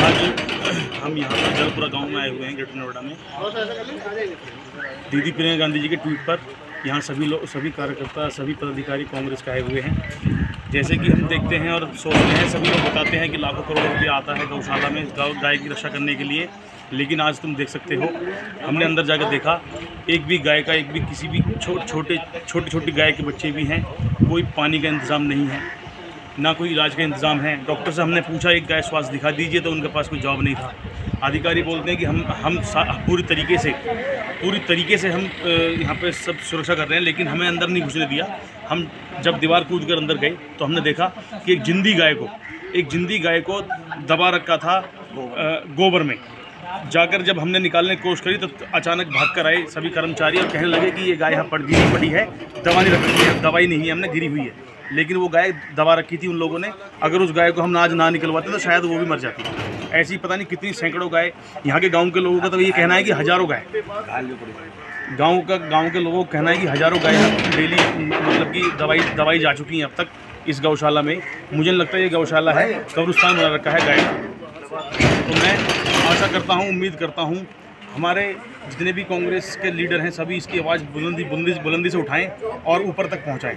आज हम यहाँ पर जलपुरा गांव में आए हुए हैं ग्रेटर नोएडा में। दीदी प्रियंका गांधी जी के ट्वीट पर यहाँ सभी कार्यकर्ता, सभी पदाधिकारी कांग्रेस के आए हुए हैं। जैसे कि हम देखते हैं और सोचते हैं, सभी लोग बताते हैं कि लाखों करोड़ रुपया आता है गौशाला में गाय की रक्षा करने के लिए, लेकिन आज तुम देख सकते हो, हमने अंदर जाकर देखा, एक भी गाय का, एक भी किसी भी छोटी गाय के बच्चे भी हैं, कोई पानी का इंतज़ाम नहीं है, ना कोई इलाज का इंतज़ाम है। डॉक्टर से हमने पूछा एक गाय स्वास्थ्य दिखा दीजिए, तो उनके पास कोई जवाब नहीं था। अधिकारी बोलते हैं कि हम पूरी तरीके से हम यहाँ पे सब सुरक्षा कर रहे हैं, लेकिन हमें अंदर नहीं घुसने दिया। हम जब दीवार कूद कर अंदर गए तो हमने देखा कि एक जिंदी गाय को दबा रखा था गोबर में। जाकर जब हमने निकालने की कोशिश करी तो अचानक भाग कर आए सभी कर्मचारी और कहने लगे कि ये गाय यहाँ पड़ी है, दवा नहीं रखी है, दवाई नहीं है, हमने गिरी हुई है। लेकिन वो गाय दबा रखी थी उन लोगों ने। अगर उस गाय को हम आज ना निकलवाते तो शायद वो भी मर जाती। ऐसी पता नहीं कितनी सैकड़ों गाय, यहाँ के गांव के लोगों का तो ये कहना है कि हज़ारों गाय, गांव के लोगों का कहना है कि हज़ारों गाय डेली मतलब कि दवाई जा चुकी हैं अब तक इस गौशाला में। मुझे लगता है ये गौशाला है कब्रिस्तान बना रखा है गाय का। तो मैं आशा करता हूँ, उम्मीद करता हूँ हमारे जितने भी कांग्रेस के लीडर हैं सभी इसकी आवाज़ बुलंदी से उठाएं और ऊपर तक पहुँचाएं।